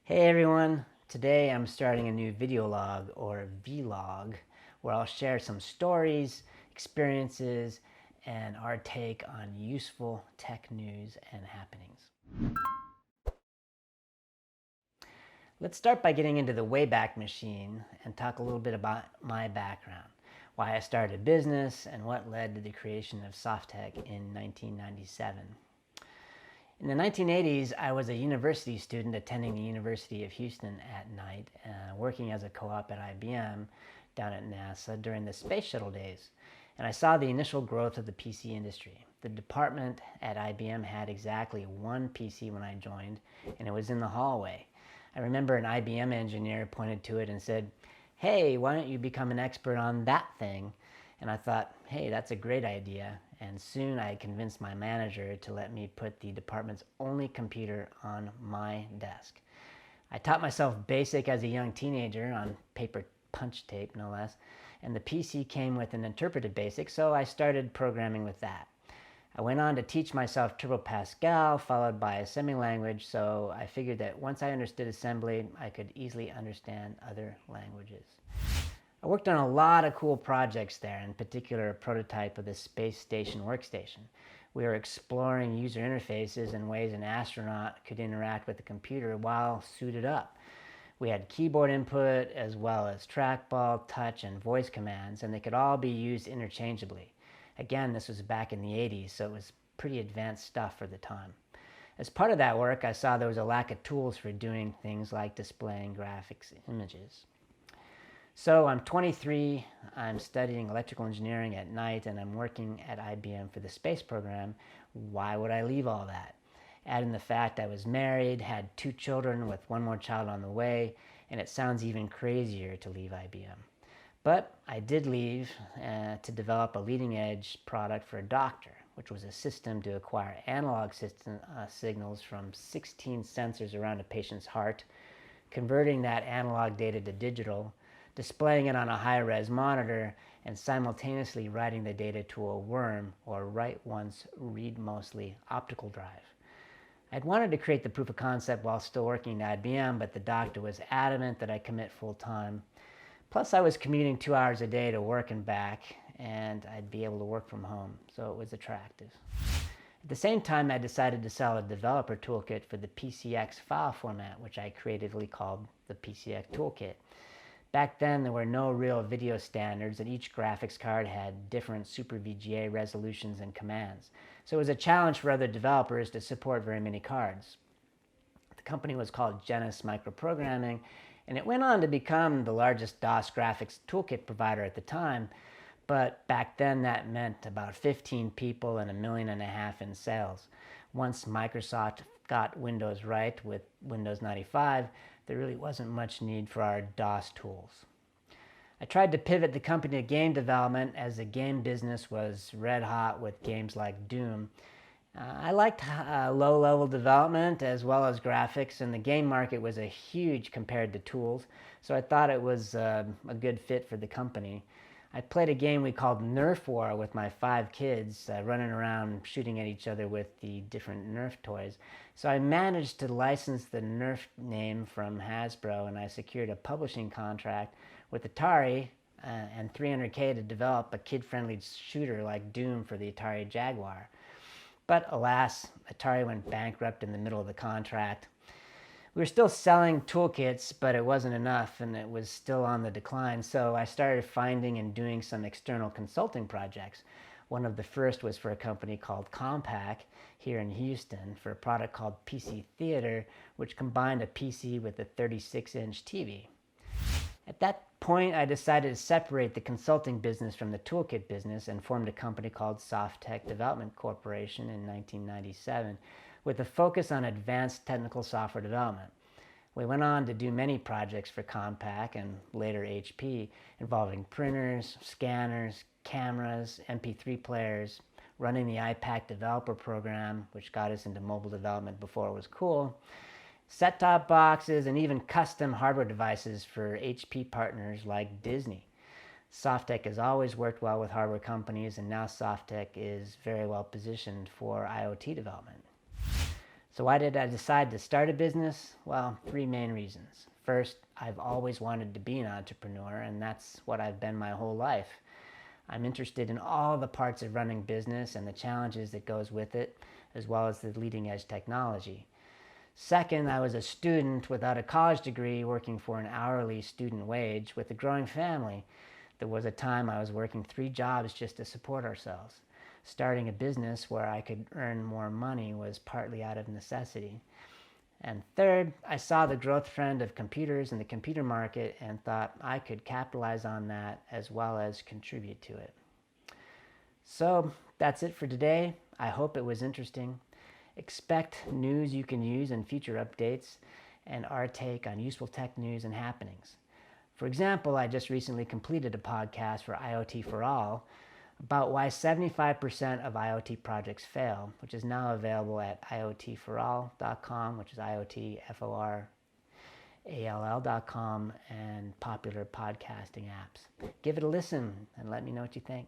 Hey everyone! Today I'm starting a new video log or vlog where I'll share some stories, experiences, and our take on useful tech news and happenings. Let's start by getting into the Wayback Machine and talk a little bit about my background, why I started a business, and what led to the creation of Softeq in 1997. In the 1980s, I was a university student attending the University of Houston at night, working as a co-op at IBM down at NASA during the space shuttle days. And I saw the initial growth of the PC industry. The department at IBM had exactly one PC when I joined, and it was in the hallway. I remember an IBM engineer pointed to it and said, "Hey, why don't you become an expert on that thing?" And I thought, hey, that's a great idea. And soon I convinced my manager to let me put the department's only computer on my desk. I taught myself BASIC as a young teenager on paper punch tape, no less. And the PC came with an interpreted BASIC, so I started programming with that. I went on to teach myself Turbo Pascal, followed by assembly language, so I figured that once I understood assembly, I could easily understand other languages. I worked on a lot of cool projects there, in particular a prototype of the space station workstation. We were exploring user interfaces and ways an astronaut could interact with the computer while suited up. We had keyboard input as well as trackball, touch, and voice commands, and they could all be used interchangeably. Again, this was back in the 80s, so it was pretty advanced stuff for the time. As part of that work, I saw there was a lack of tools for doing things like displaying graphics images. So I'm 23, I'm studying electrical engineering at night, and I'm working at IBM for the space program. Why would I leave all that? Add in the fact I was married, had 2 children with 1 more child on the way, and it sounds even crazier to leave IBM. But I did leave to develop a leading edge product for a doctor, which was a system to acquire analog signals from 16 sensors around a patient's heart, converting that analog data to digital, displaying it on a high-res monitor, and simultaneously writing the data to a worm, or write once, read mostly, optical drive. I'd wanted to create the proof of concept while still working at IBM, but the doctor was adamant that I commit full-time. Plus, I was commuting 2 hours a day to work and back, and I'd be able to work from home, so it was attractive. At the same time, I decided to sell a developer toolkit for the PCX file format, which I creatively called the PCX Toolkit. Back then, there were no real video standards, and each graphics card had different Super VGA resolutions and commands. So it was a challenge for other developers to support very many cards. The company was called Genus Microprogramming, and it went on to become the largest DOS graphics toolkit provider at the time, but back then that meant about 15 people and $1.5 million in sales. Once Microsoft got Windows right with Windows 95, there really wasn't much need for our DOS tools. I tried to pivot the company to game development as the game business was red hot with games like Doom. I liked low-level development as well as graphics, and the game market was a huge compared to tools, so I thought it was a good fit for the company. I played a game we called Nerf War with my 5 kids, running around shooting at each other with the different Nerf toys. So I managed to license the Nerf name from Hasbro, and I secured a publishing contract with Atari and $300K to develop a kid-friendly shooter like Doom for the Atari Jaguar. But alas, Atari went bankrupt in the middle of the contract. We were still selling toolkits, but it wasn't enough, and it was still on the decline, so I started finding and doing some external consulting projects. One of the first was for a company called Compaq here in Houston for a product called PC Theater, which combined a PC with a 36-inch TV. At that point, I decided to separate the consulting business from the toolkit business and formed a company called SoftTech Development Corporation in 1997 with a focus on advanced technical software development. We went on to do many projects for Compaq and later HP involving printers, scanners, cameras, MP3 players, running the iPac developer program, which got us into mobile development before it was cool, set-top boxes, and even custom hardware devices for HP partners like Disney. SoftTech has always worked well with hardware companies, and now SoftTech is very well positioned for IoT development. So why did I decide to start a business? Well, three main reasons. First, I've always wanted to be an entrepreneur, and that's what I've been my whole life. I'm interested in all the parts of running business and the challenges that goes with it, as well as the leading edge technology. Second, I was a student without a college degree working for an hourly student wage with a growing family. There was a time I was working 3 jobs just to support ourselves. Starting a business where I could earn more money was partly out of necessity. And third, I saw the growth trend of computers in the computer market and thought I could capitalize on that as well as contribute to it. So that's it for today. I hope it was interesting. Expect news you can use in future updates and our take on useful tech news and happenings. For example, I just recently completed a podcast for IoT for All about why 75% of IoT projects fail, which is now available at iotforall.com, which is IoTforall.com, and popular podcasting apps. Give it a listen and let me know what you think.